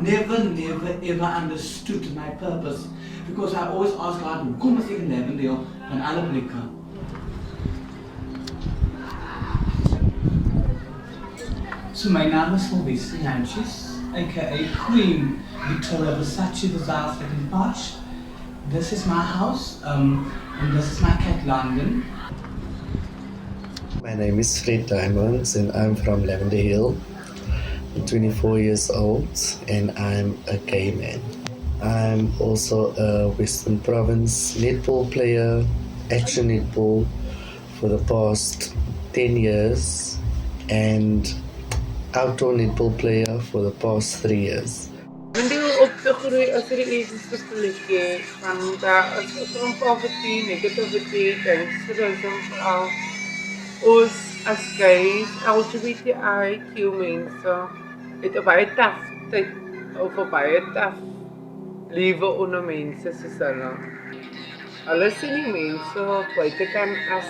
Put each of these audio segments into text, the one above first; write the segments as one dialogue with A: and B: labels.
A: never ever understood my purpose, because I always ask God, hoekom is ek in Lavendale van alle plekke? So my naam is Sylvester Sanchez, aka Queen Victoria Versace Bazaar in Posh. This is my house, and this is my cat London.
B: My name is Fred Diamonds and I'm from Lavender Hill. I'm 24 years old and I'm a gay man. I'm also a Western Province netball player, action netball for the past 10 years and outdoor netball player for the past 3 years.
C: Wanneer op te groeien als er iets te pleken van daar is poverty, negativity, gangsterism vooral. Ons as gays, LGBTIQ mense het 'n baie taaf tyd of 'n baie taaf liewe onder mense soos hulle. Hulle sien die mense buitekant as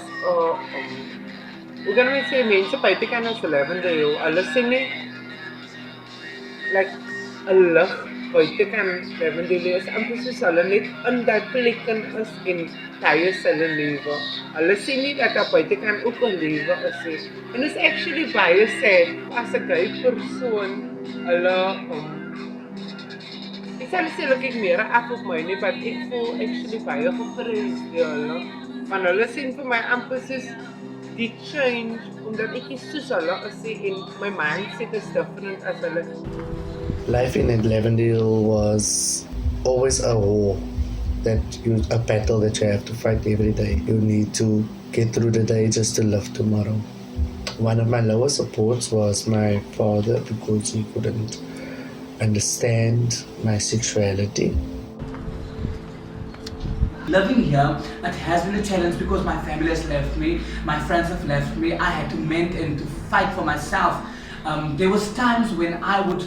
C: hoe kan mens sê mense buitekant as Lavendale, hulle sien nie like 'n lig buitekant Lavendale is amper soos hulle net in dat plek is en tye hulle lewe. Hulle sien nie dat daar buitekant ook 'n lewe is nie. En it's actually baie sad as 'n gay persoon hulle ek sal sê ek meer af op my nie, but ek voel actually baie geprys deur hulle. Van hulle sien vir my amper soos die change omdat ek soos hulle is en my mindset is different as hulle.
B: Life in Lavendale was always a war, a battle that you have to fight every day. You need to get through the day just to live tomorrow. One of my lowest supports was my father because he couldn't understand my sexuality.
A: Living here, it has been a challenge because my family has left me, my friends have left me. I had to mend and to fight for myself. There was times when I would,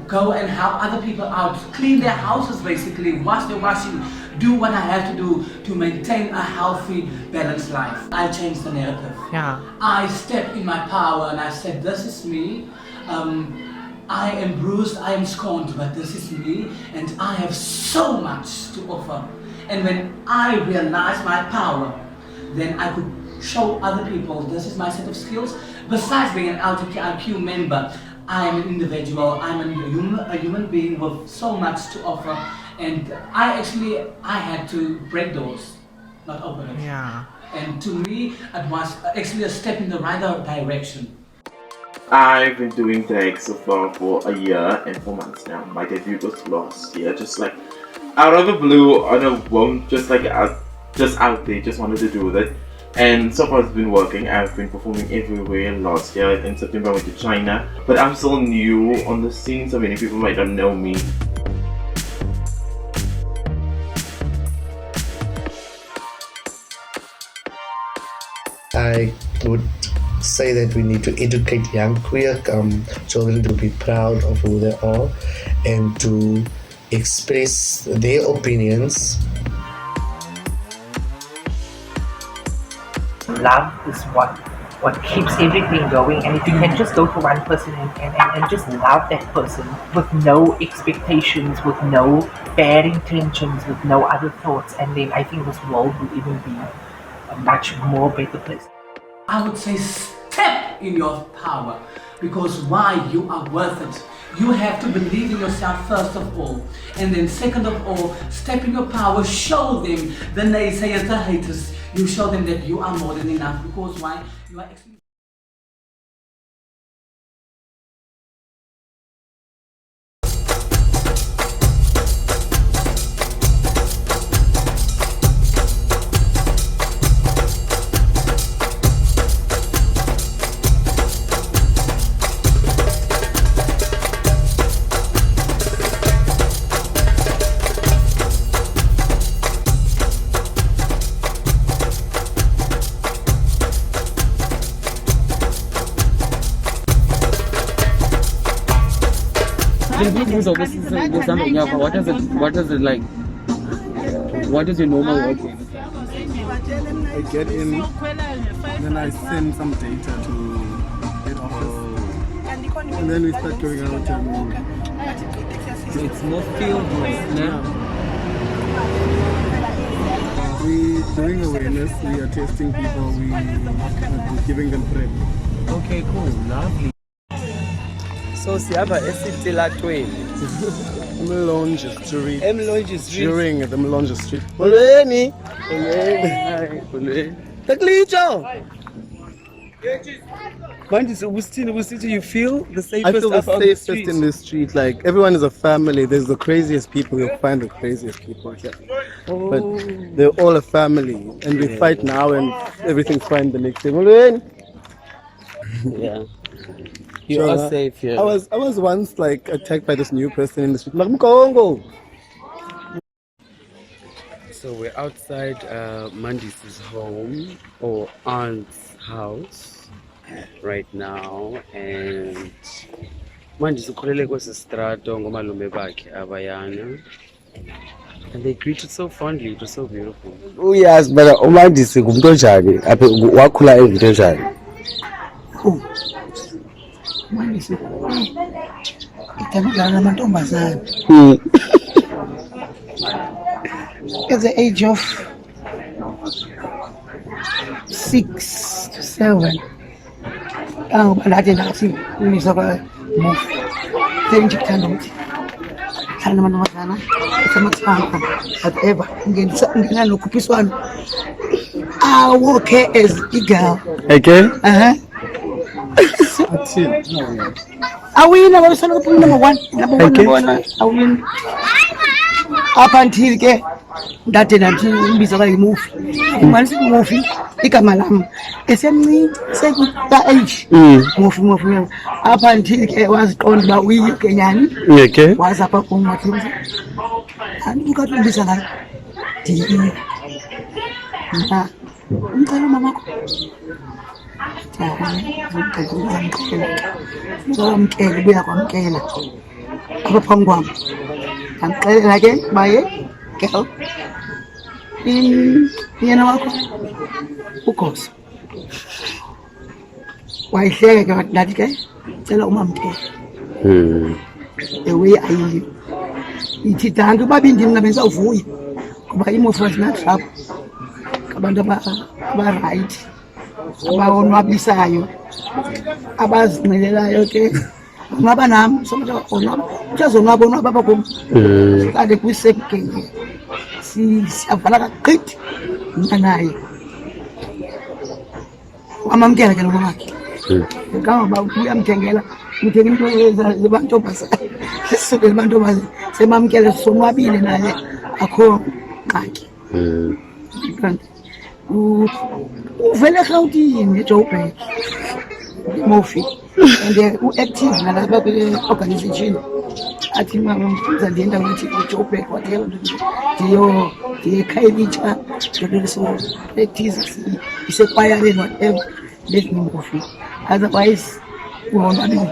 A: go and help other people out, clean their houses basically, wash their washing, do what I have to do to maintain a healthy, balanced life. I changed the narrative.
C: Yeah.
A: I stepped in my power and I said, this is me. I am bruised, I am scorned, but this is me and I have so much to offer. And when I realized my power, then I could show other people this is my set of skills. Besides being an LGBTIQ member, I am an individual, I'm a human being with so much to offer, and I had to break doors, not open it.
C: Yeah.
A: And to me, it was actually a step in the right direction.
D: I've been doing drag so far for a year and 4 months now. My debut was last year, just like out of the blue on a whim, just out there, just wanted to do that. And so far it's been working. I've been performing everywhere. Last year in September I went to China, but I'm still new on the scene, so many people might not know me.
B: I would say that we need to educate young queer children to be proud of who they are and to express their opinions.
E: Love is what keeps everything going, and if you can just go to one person and just love that person with no expectations, with no bad intentions, with no other thoughts, and then I think this world will even be a much more better place.
A: I would say step in your power, because why? You are worth it. You have to believe in yourself first of all, and then second of all, step in your power, show them, the naysayers, the haters, you show them that you are more than enough, because why? You are actually
F: What is it like? What is your normal work?
G: I get in, then I send some data to head office, and then we start going out and
F: it's more filled with now.
G: We're doing awareness, we are testing people, we are giving them prep.
F: Okay, cool, lovely. So siyaba esitilatweni.
G: Emlonje Street.
F: Emlonje Street.
G: During the Emlonje Street. Molweni!
F: Hi, Molweni. Taklito! Mandisi, you feel the safest
G: I feel the
F: on the
G: safest
F: street?
G: in the street. Like, everyone is a family. There's the craziest people. You'll find the craziest people here.
F: Oh.
G: But they're all a family. And we fight now and everything's fine the next day. Molweni!
F: Yeah. You are safe here.
G: I was once like attacked by this new person in the street. Mkongo.
F: So we're outside Mandisi's home or aunt's house right now, and Mandisi ukhulele kwesi strato ngomalume bakhe abayana, and they greeted so fondly. It was so beautiful.
H: Uyazi bana uMandisi ngumuntu onjani apha wakhula engento enjani?
I: Mandisi ithandana namantombazana. At the age of 6 to 7, ndathi umisa kwa-move sengikuthanda ukuthi hlala namantombazana esemathanga whatever ungena nokhuphiswano awokhe as igirl.
H: Okay.
I: Awina babesana kaphuma number one awina up until ke ndade nathi imbiza kayimufi manje mufi igama lami esemncinci sekuta age mufi up until ke waziqonda uba uyiyo kenyani.
H: Okay.
I: Wazapha kumathi andikatundisa la di na umcela mamakho ngizamkela buya kwamkela apha phambi kwami ndamxelela ke baye girl yena wakho ugoso wayihleka ke ndathi ke cela umamkela the way ayiyo ithi danke babindi mina bensawuvuya ngoba imofu wasinatrap abantu aba-right abawonwabisayo abazinqilelayo ke unwaba nam utazonwaba onwaba apha kum kade kwisekenge siyavala kaqhithi mna naye wamamkela ke lo wakhe kangoba uyamthengela umthenga into zebantombazana esisukele bantombazana semamkele sonwabile naye akho ngxaki. Uvele eRhawutini eJoburg Mofi and u-active nalapha kwi-organization athi mamza ndiye endaweni ethi eJoburg whatever ndiye caricatures so practice isekwayareni whatever let me Mofi otherwise uwonwabile.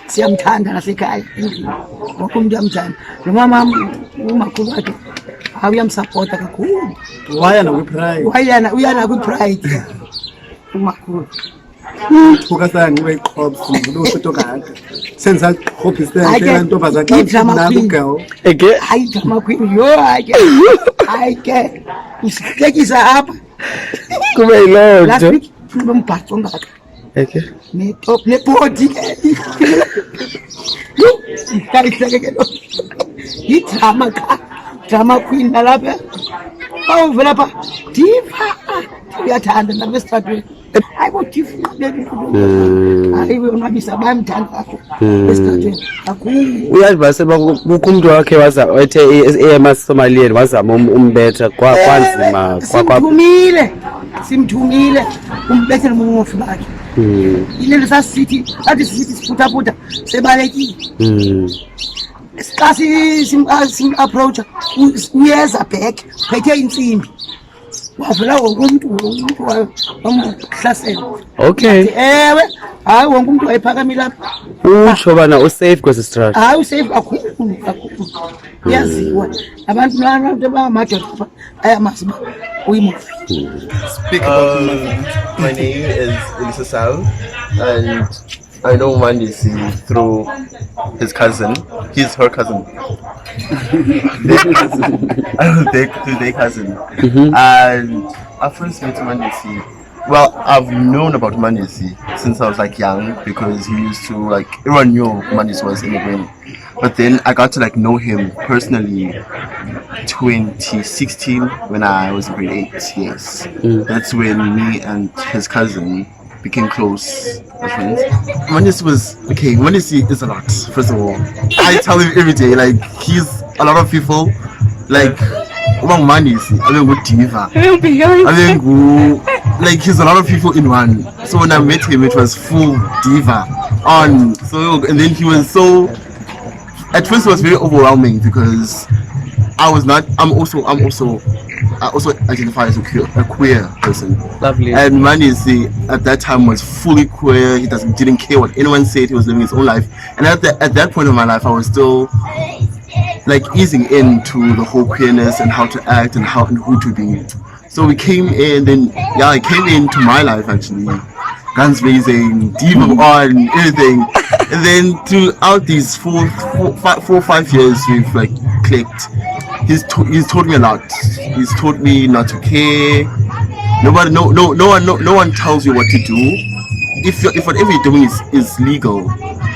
I: Siyamthanda nasekhaya endlini wonke umuntu uyamthanda nomama umakhulu wakhe uyamsapota kakhulu. Uyana kwi-pride umakhulu
G: ukasana ngibe iqhobs nguluso kade senza qhobhisela ke ntombazana girl
I: hayi drama queen yo hayi ke usihlekisa apha
H: Kube yiloo
I: last
H: nto.
I: week umbhaco ongaka
H: Okay.
I: netop nebody ke kayihleke ke lo yidrama ka drama queen nalapha awuvela pha diva uyathanda nabesitratweni hayibo diva hayi uyonwabisa bayamthanda kakhulu esitratweni kakhulu.
H: Uyazi base kukho umuntu wakhe wathe eyamasomalian wazama umbetha kwanzima
I: simthumile umbethele umufi bakhe ile nto sasithi siphuthaphutha sebalekile xa sim-approacha uyeza back phethe intsimbi wavela wonke umntu wamhlasela.
H: Okay.
I: Ewe hayi wonke umntu wayephakamile apha
H: utsho bana usafe kwesi strato.
I: hayi usafe kakhulu uyaziwa abantu abangamadoda ayamazi uba uyimufi.
G: Speak about
J: my name is Elisa Sal, and I know Mandisi through his cousin, He's her cousin. Their cousin. And I first met Mandisi. Well, I've known about Mandisi since I was like young because he used to like everyone knew Mandisi was immigrant. But then I got to like know him personally 2016 when I was in grade 8. Yes, that's when me and his cousin became close as friends. Mandisi was okay. Mandisi is a lot. First of all, I tell him every day like he's a lot of people. Like among Mandisi, I mean good diva. I mean like he's a lot of people in one. So when I met him, it was full diva on. So and then he was so. At first, it was very overwhelming because I also identify as a queer person.
H: Lovely.
J: And Mandisi at that time was fully queer. He didn't care what anyone said. He was living his own life. And at that point of my life, I was still like easing into the whole queerness and how to act and who to be. So we came in, then I came into my life actually, guns raising, diva on, everything. And then throughout these 4 or 5 years, we've like clicked. He's taught me a lot. He's taught me not to care. No one tells you what to do. If whatever you're doing is legal,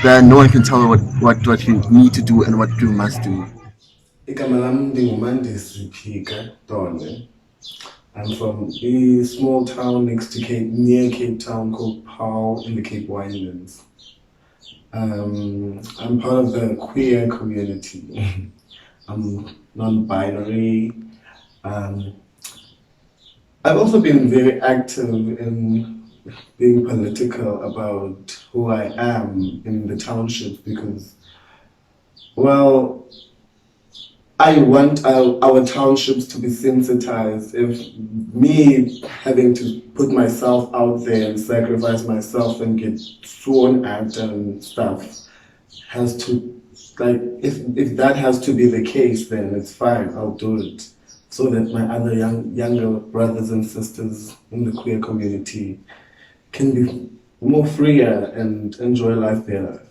J: then no one can tell you what you need to do and what you must do.
G: I'm from a small town near Cape Town called Pau in the Cape Winelands. I'm part of the queer community. I'm non-binary. I've also been very active in being political about who I am in the township because, well, I want our townships to be sensitized. If me having to put myself out there and sacrifice myself and get sworn at and stuff has to, like, if that has to be the case, then it's fine, I'll do it. So that my other younger brothers and sisters in the queer community can be more freer and enjoy life better.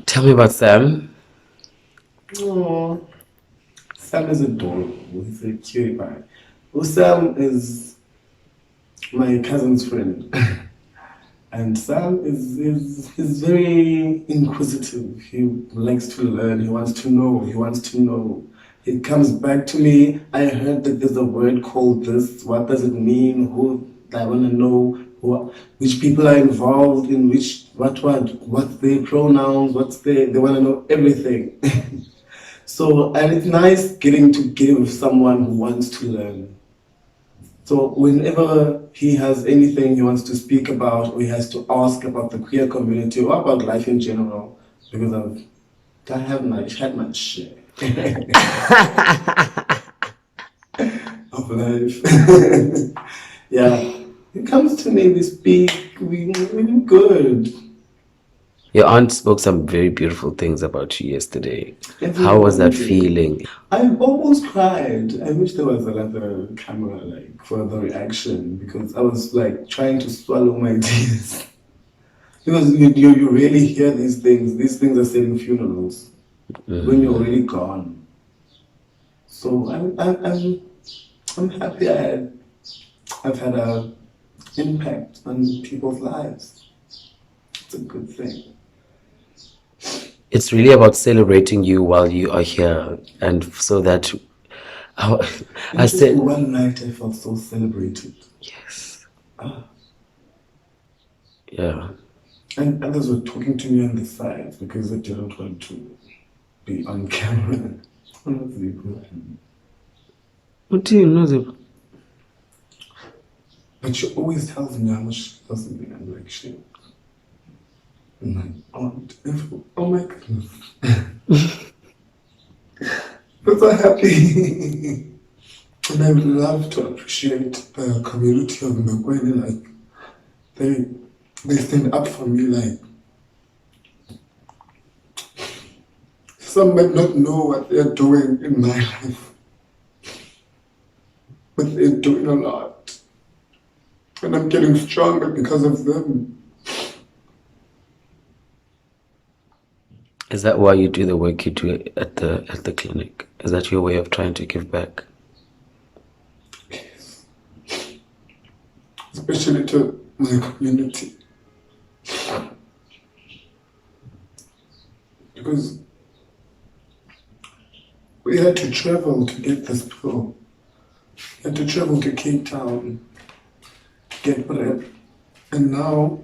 H: Tell me about Sam.
G: Oh, Sam is adorable. He's a cutie pie. Well, Sam is my cousin's friend. And Sam is very inquisitive. He likes to learn. He wants to know. He comes back to me. I heard that there's a word called this. What does it mean? I want to know which people are involved in what's their pronouns, they want to know everything. So, and it's nice getting to give someone who wants to learn. So whenever he has anything he wants to speak about or he has to ask about the queer community or about life in general, because I had my share of life. Yeah, he comes to me, we speak, we do good.
H: Your aunt spoke some very beautiful things about you yesterday. How was that feeling?
G: I almost cried. I wish there was another camera, like, for the reaction, because I was like trying to swallow my tears. Because you really hear these things. These things are said in funerals when you're already gone. So I'm happy I've had an impact on people's lives. It's a good thing.
H: It's really about celebrating you while you are here, and so that I said
G: one night I felt so celebrated.
H: Yes. Yeah.
G: And others were talking to me on the side because they didn't want to be on camera.
H: What do you know?
G: But she always tells me how much she loves me. I'm like, shit. And my aunt, oh my goodness. But so happy. And I would love to appreciate the community of Mekweni. Like, they stand up for me. Like, some might not know what they're doing in my life, but they're doing a lot. And I'm getting stronger because of them.
H: Is that why you do the work you do at the clinic? Is that your way of trying to give back?
G: Especially to my community. Because we had to travel to get this pill. We had to travel to Cape Town to get PrEP. And now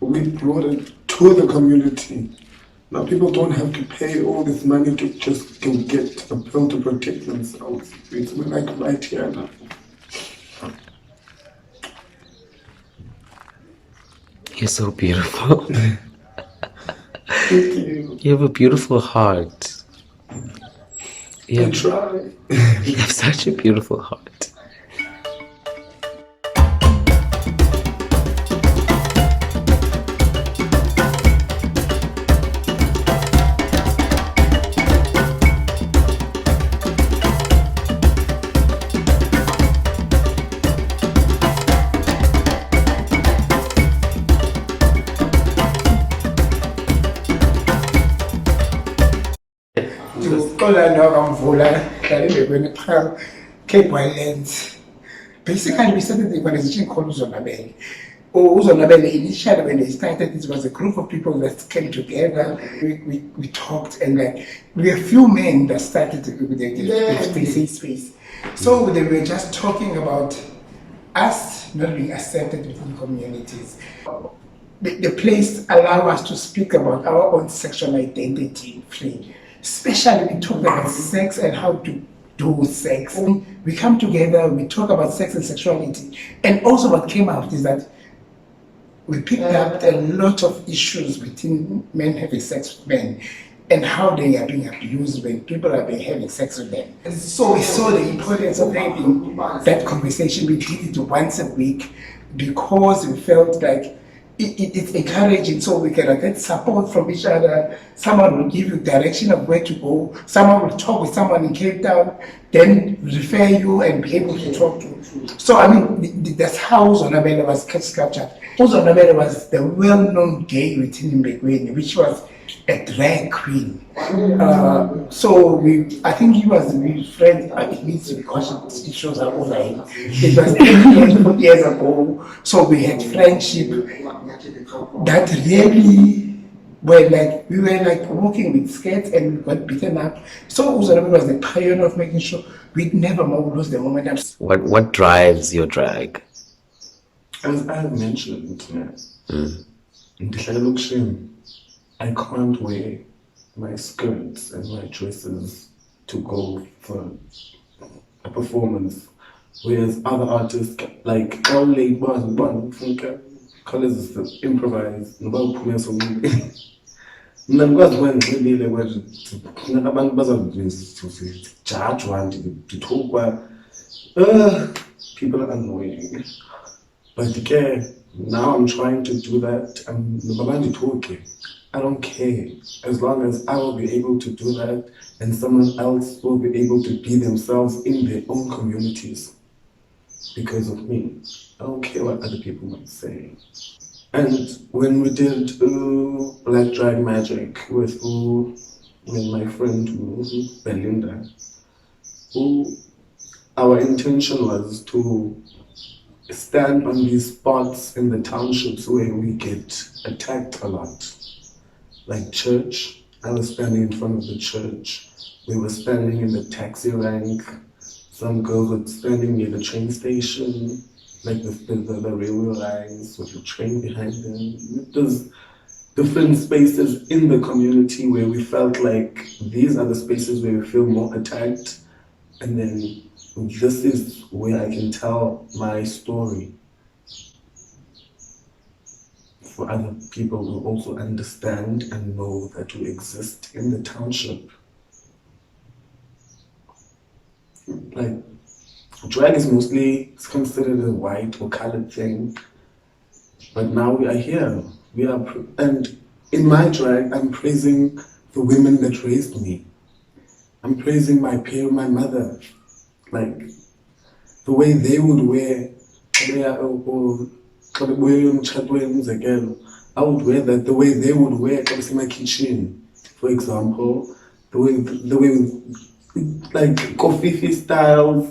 G: we brought it to the community. Now people don't have to pay all this money to just go get a pill to protect themselves. It's like right here now.
H: You're so beautiful.
G: Thank you.
H: You have a beautiful heart.
G: I try.
H: You have such a beautiful heart.
I: Cape Wildlands. Basically, we started the organization called Uzonabele. Uzonabele, initially when they started, it was a group of people that came together. We talked, and we were a few men that started with the space. So they were just talking about us not being accepted within communities. The place allowed us to speak about our own sexual identity free. Especially we talk about sex and how to do sex. We come together, we talk about sex and sexuality. And also what came out is that we picked up a lot of issues between men having sex with men and how they are being abused when people are having sex with them. And so we saw the importance of having that conversation. We did it once a week because we felt like it's encouraging, so we can get support from each other. Someone will give you direction of where to go. Someone will talk with someone in Cape Town, then refer you and be able to talk to. So I mean, that's how Uzonabele was captured. Uzonabele was the well-known gay within Mbekweni, which was a drag queen. So I think he was with friends. It needs to be cautious. It shows up over him. It was 10 years ago. So we had friendship that really we were walking with skirts and we got beaten up. So Uzonabele was the pioneer of making sure we'd never more lose the momentum.
H: What drives your drag?
G: As I have mentioned, I can't wear my skirts and my dresses to go for a performance, whereas other artists like all labor colors is improvise ngikwazi kwenziqilile kwena abantu bazajajwa ndithukwa people are annoying, but now I'm trying to do that. I don't care, as long as I will be able to do that and someone else will be able to be themselves in their own communities because of me. I don't care what other people might say. And when we did Black Drag Magic with my friend Belinda, our intention was to stand on these spots in the townships where we get attacked a lot. Like church, I was standing in front of the church. We were standing in the taxi rank. Some girls were standing near the train station, like the railway lines with the train behind them. There's different spaces in the community where we felt like these are the spaces where we feel more attacked. And then this is where I can tell my story for other people to also understand and know that we exist in the township. Like, drag is mostly considered a white or colored thing, but now we are here. And in my drag, I'm praising the women that raised me. I'm praising my mother, like the way they would wear. I would wear that the way they would wear it in my kitchen, for example. The way like coffee styles,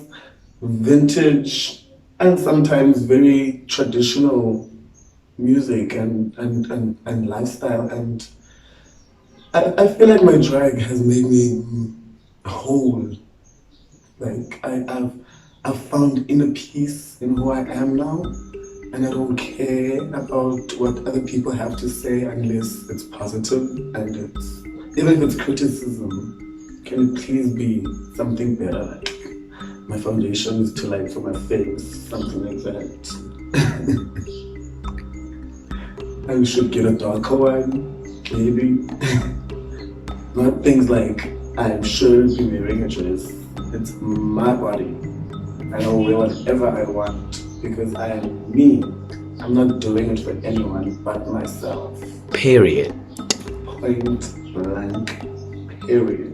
G: vintage, and sometimes very traditional music and lifestyle. And I feel like my drag has made me whole. Like I've found inner peace in who I am now, and I don't care about what other people have to say unless it's positive, and it's even if it's criticism. Can it please be something better? Like my foundation is too light for my face, something like that. I should get a darker one, maybe. Not things like I should be wearing a dress. It's my body. I will wear whatever I want because I am me. I'm not doing it for anyone but myself.
H: Period.
G: Point blank. Period.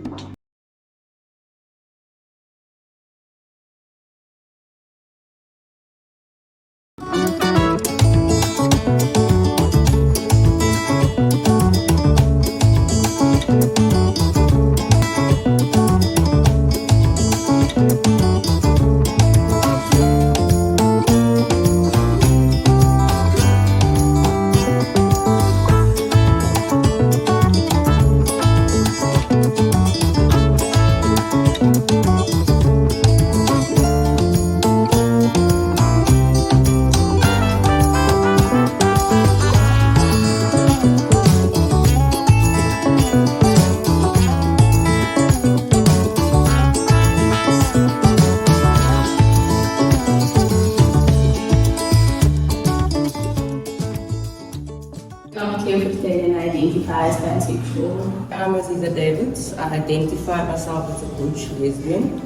K: I'm Aziza Davids. I identify myself as a butch lesbian.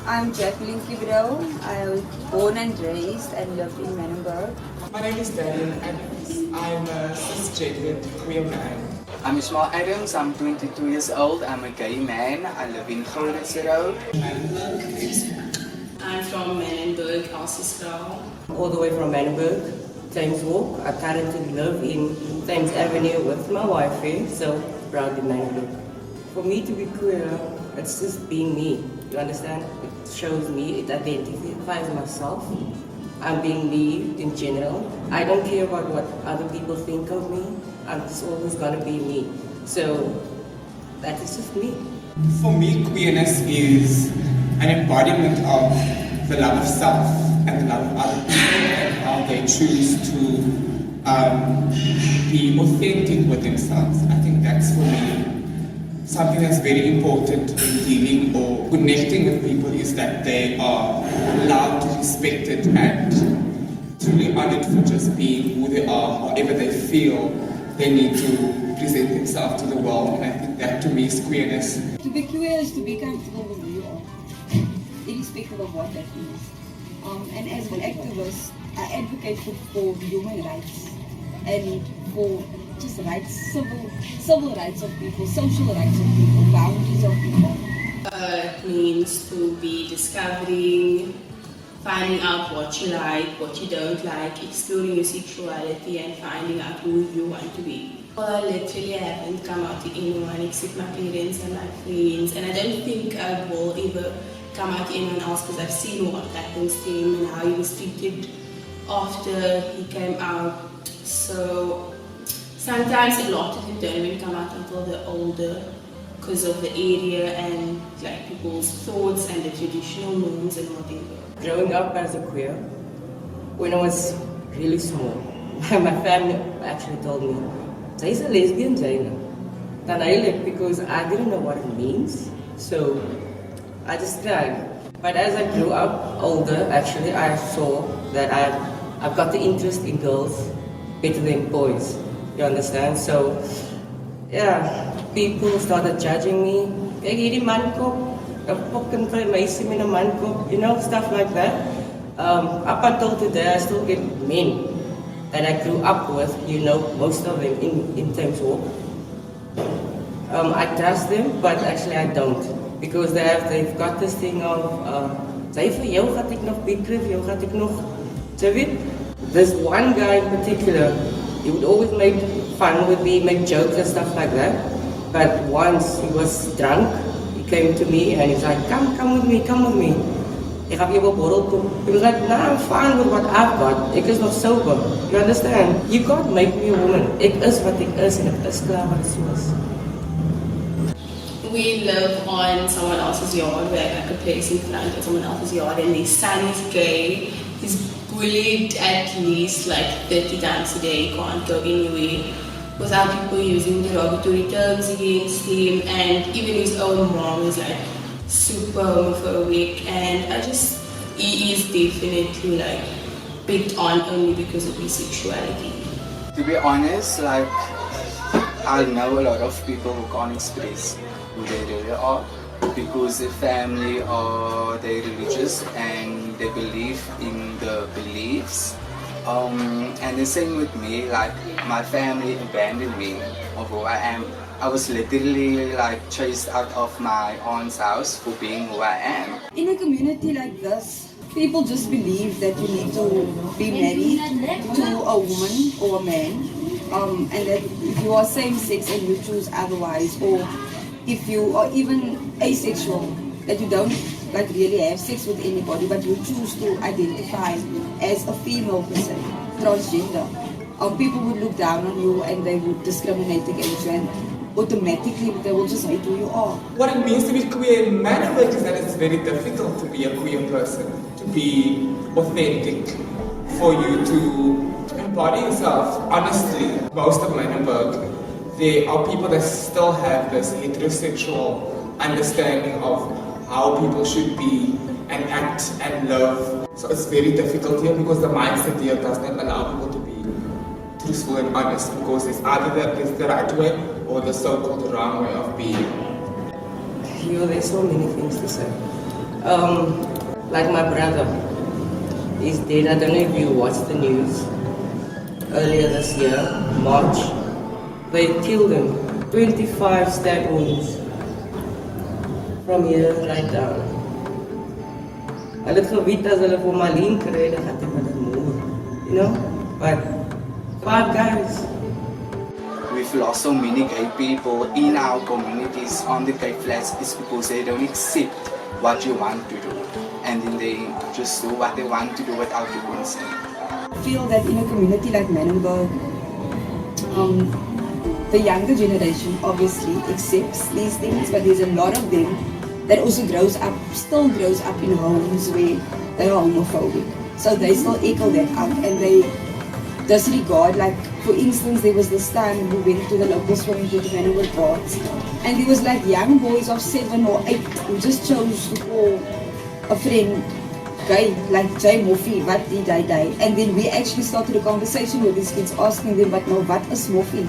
L: I'm Jacqueline Kibro. I was born and raised and lived in Menenberg.
M: My name is Daniel Adams. I'm a cisgendered queer man.
N: I'm Ismail Adams. I'm 22 years old. I'm a gay man. I live in Grootersdorp.
O: I'm from Menenberg, Elsiestraal.
K: All the way from Menenberg, Thames Walk. I currently live in Thames Avenue with my wifey, so proud in Menenberg. For me to be queer, it's just being me. You understand? It shows me, it identifies myself. I'm being me in general. I don't care about what other people think of me. I'm just always gonna be me. So that is just me.
M: For me, queerness is an embodiment of the love of self and the love of other people and how they choose to be authentic with themselves. I think that's for me something that's very important in dealing or connecting with people is that they are allowed to be respected and truly honored for just being who they are, however they feel they need to present themselves to the world. And I think that to me is queerness.
P: To be queer is to be comfortable with who you are, irrespective of what that is. And as an activist, I advocate for human rights and for just rights, civil rights of people, social rights of people, boundaries of people.
O: Means to be discovering, finding out what you like, what you don't like, exploring your sexuality and finding out who you want to be. Well, I literally haven't come out to anyone except my parents and my friends, and I don't think I will ever come out to anyone else because I've seen what happens to him and how he was treated after he came out. So sometimes a lot of it don't even come out until they're older because of the area and like people's thoughts and the traditional norms and whatever.
K: Growing up as a queer, when I was really small, my family actually told me, "She's a lesbian, Jaina." And I left because I didn't know what it means, so I just tried. But as I grew up older, actually, I saw that I've got the interest in girls better than boys. You understand? So, yeah, people started judging me. Kijk hierdie mankop, 'n pokkenvry meisie met 'n mankop, you know, stuff like that. Up until today, I still get men that I grew up with, you know, most of them in Thames Walk. I trust them, but actually I don't. Because they've got this thing of, say vir jou gaat ek nog betref, jou gaat ek nog, jy weet, this one guy in particular, he would always make fun with me, make jokes and stuff like that. But once he was drunk, he came to me and he's like, come with me, come with me. Ik heb je wel borrel toe. He was like, nah, I'm fine with what I've got. Ik is nog sober. You understand? You can't make me a woman. Ik is wat ik is en ek is klaar wat ek is.
O: We live on someone else's yard, we're like a place in front of someone else's yard, and his son is gay. He's bullied at least like 30 times a day. He can't go anywhere without people using derogatory terms against him, and even his own mom is like super homophobic, and he is definitely like picked on only because of his sexuality.
N: To be honest, like, I know a lot of people who can't express who they really are because their family or they're religious and they believe in the beliefs. And the same with me, like my family abandoned me of who I am. I was literally like chased out of my aunt's house for being who I am.
P: In a community like this, people just believe that you need to be married to a woman or a man, and that if you are same-sex and you choose otherwise, or if you are even asexual, that you don't like really have sex with anybody, but you choose to identify as a female person, transgender, people would look down on you and they would discriminate against you, and automatically they will just hate who you are.
M: What it means to be queer in Manenberg is that it's very difficult to be a queer person, to be authentic, for you to embody yourself honestly. Most of Manenberg, there are people that still have this heterosexual understanding of how people should be and act and love. So it's very difficult here because the mindset here does not allow people to be truthful and honest, because it's either the right way or the so-called wrong way of being.
K: You know, there's so many things to say. Like my brother, he's dead. I don't know if you watched the news. Earlier this year, March, they killed him. 25 stab wounds. From here right down. Hulle het geweet as hulle vir Marlene kry, dan gaan hulle moer. You know? But, bad guys.
N: We've lost so many gay people in our communities on the gay flats is because they don't accept what you want to do. And then they just do what they want to do without your consent.
P: I feel that in a community like Manenberg, the younger generation obviously accepts these things, but there's a lot of them that also still grows up in homes where they are homophobic. So they still echo that out and they disregard, like for instance, there was this time we went to the local swimming pool to Manenberg Parks, and there was like young boys of 7 or 8 who just chose to call a friend gay, like Jay Murphy, what did I die? And then we actually started a conversation with these kids asking them, but no, what is Murphy?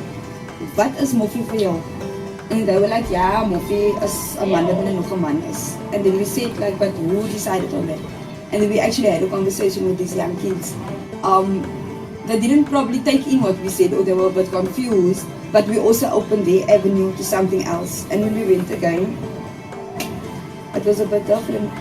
P: What is Murphy for you? And they were like, yeah, Murphy is a man dat nog 'n man is. And then we said like, but who decided on that? And then we actually had a conversation with these young kids. They didn't probably take in what we said, or they were a bit confused, but we also opened their avenue to something else. And when we went again, it was a bit different.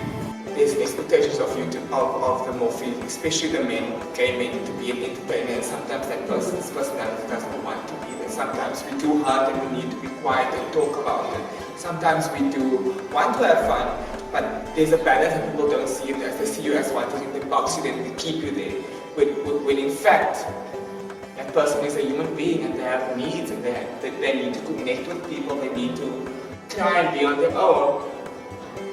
M: There's expectations of you of the Murphy, especially the men, gay men, to be an entertainer, and sometimes that person's personality doesn't want to be there. Sometimes we do hurt and we need to be quiet and talk about it. Sometimes we do want to have fun, but there's a balance and people don't see it as they see you as wanting to box you and they keep you there. When in fact, that person is a human being and they have needs and they need to connect with people, they need to try and be on their own.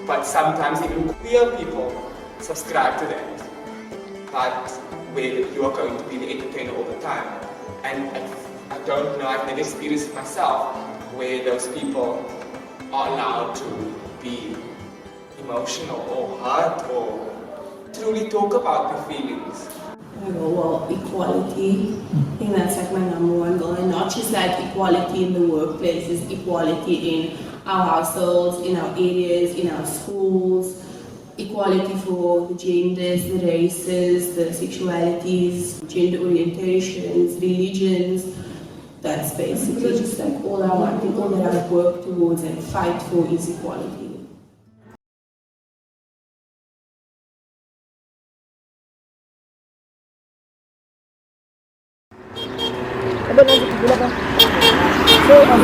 M: But sometimes even queer people subscribe to that. But where you are going to be the entertainer all the time. And I don't know, I've never experienced it myself, where those people are allowed to be emotional or hurt or truly talk about their feelings.
O: Well, equality, I think that's like my number one goal, and not just like equality in the workplaces, equality in our households, in our areas, in our schools, equality for the genders, the races, the sexualities, gender orientations, religions. That's basically just like all I want, all that I work towards and fight for is equality.
I: Apa nanti gula kan?
Q: My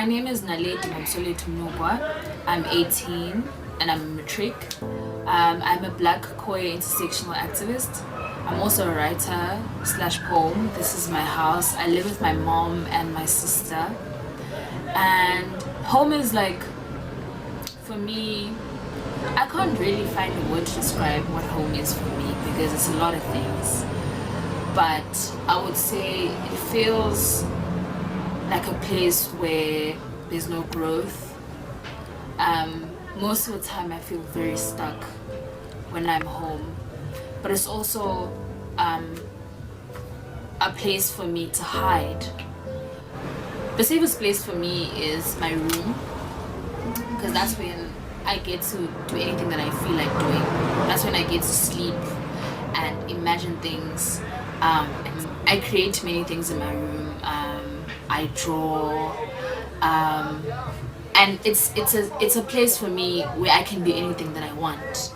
Q: name is Naledi Mobsoletu Mnugwa. I'm 18 and I'm a matric. I'm a black queer intersectional activist. I'm also a writer / poem. This is my house. I live with my mom and my sister. And home is like, for me, I can't really find a word to describe what home is for me because it's a lot of things. But I would say it feels like a place where there's no growth. Most of the time I feel very stuck when I'm home. But it's also a place for me to hide. The safest place for me is my room, because that's when I get to do anything that I feel like doing. That's when I get to sleep and imagine things. And I create many things in my room. I draw, and it's a place for me where I can be anything that I want.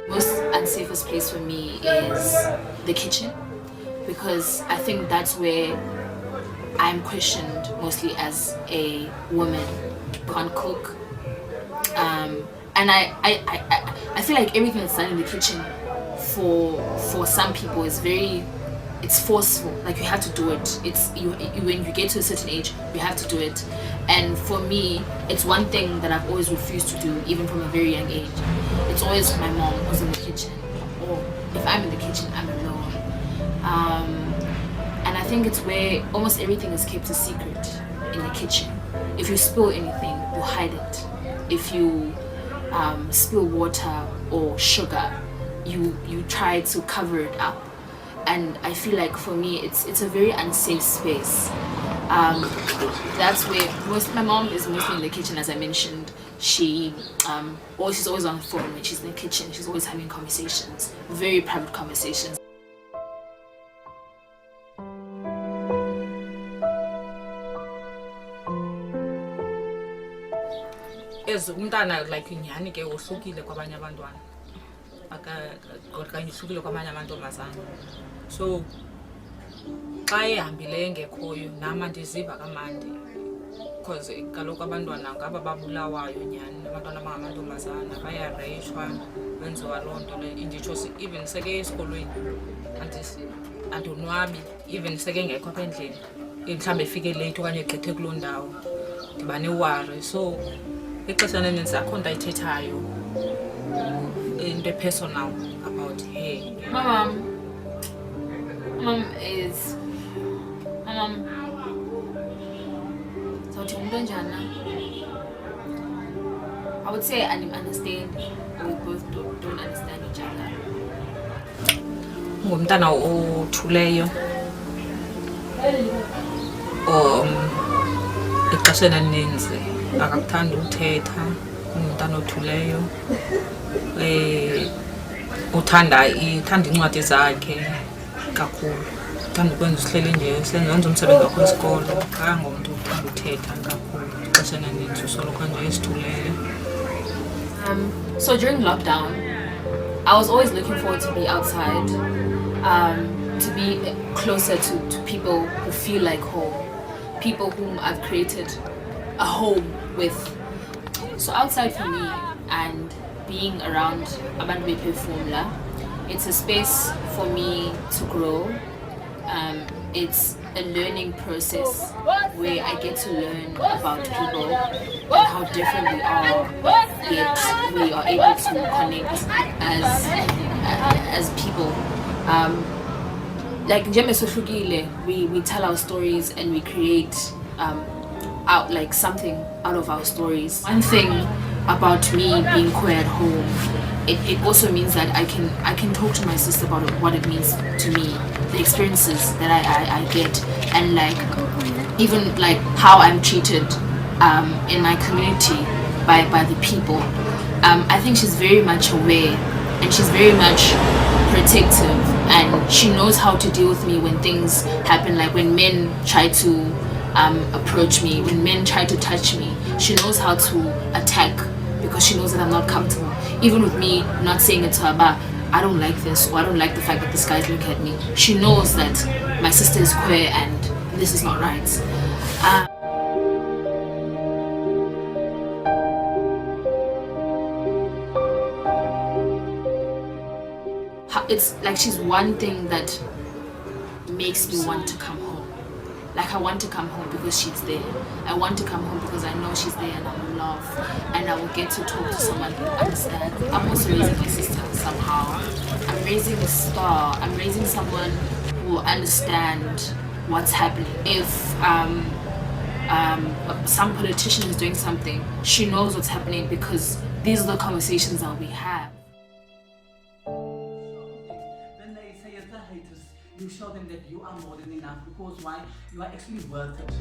Q: Most unsafest place for me is the kitchen, because I think that's where I'm questioned mostly as a woman. Can't cook. And I feel like everything that's done in the kitchen for some people is it's forceful. Like you have to do it. When you get to a certain age, you have to do it. And for me, it's one thing that I've always refused to do, even from a very young age. It's always my mom who's in the kitchen, or if I'm in the kitchen, I'm alone. And I think it's where almost everything is kept a secret, in the kitchen. If you spill anything, you hide it. If you spill water or sugar, you try to cover it up. And I feel like for me it's a very unsafe space. That's where my mom is mostly in the kitchen, as I mentioned. She's always on the phone when she's in the kitchen. She's always having conversations, very private conversations.
R: As umntana like nyhani ke wohlukile kwabanye abantwana okanye uhlukile kwamanye amantombazana, so xa ehambile engekhoyo nama ndiziva kamandi, because kaloku abantwana ngaba babulawayo nyhani. Abantwana abangamantombazana bayareyishwa, benziwa loo nto le. Nditsho even seke esikolweni andonwabi, even seke ngekho apha endlini, mhlawumbi efike late okanye egqithe kuloo ndawo, ndiba newari. So ixesha elinintsi akho nto ayithethayo, into personal about her.
Q: My mom so I would say I understand, but we both don't understand each other.
R: Ngumntana othuleyo, ixesha elininzi akakuthandi uthetha. Ngumntana othuleyo, uthanda iincwadi zakhe kakhulu, uthanda ukwenza uhleli nje sengenza umsebenzi wakho wesikolo. Akangomntu uthanda uthetha kakhulu, ixesha elininzi usoloko nje esithuleyo.
Q: So during lockdown, I was always looking forward to be outside, to be closer to people who feel like home, people whom I've created a home with. So outside for me and being around abantu bephefumula, it's a space for me to grow. It's a learning process where I get to learn about people and how different we are, yet we are able to connect as people. Like we tell our stories and we create out like something out of our stories. One thing about me being queer at home, it also means that I can talk to my sister about what it means to me, the experiences that I get, and like even like how I'm treated in my community by the people. I think she's very much aware and she's very much protective, and she knows how to deal with me when things happen, like when men try to approach me, when men try to touch me. She knows how to attack because she knows that I'm not comfortable. Even with me not saying it to her, but I don't like this, or I don't like the fact that this guy's looking at me. She knows that my sister is queer and this is not right. It's like she's one thing that makes me want to come home. Like I want to come home because she's there. I want to come home because I know she's there and I'm loved and I will get to talk to someone who understands. I'm also raising my sister somehow. I'm raising a star. I'm raising someone who will understand what's happening. If some politician is doing something, she knows what's happening because these are the conversations that we have.
A: You show them that you are more than enough, because why? You are actually worth it.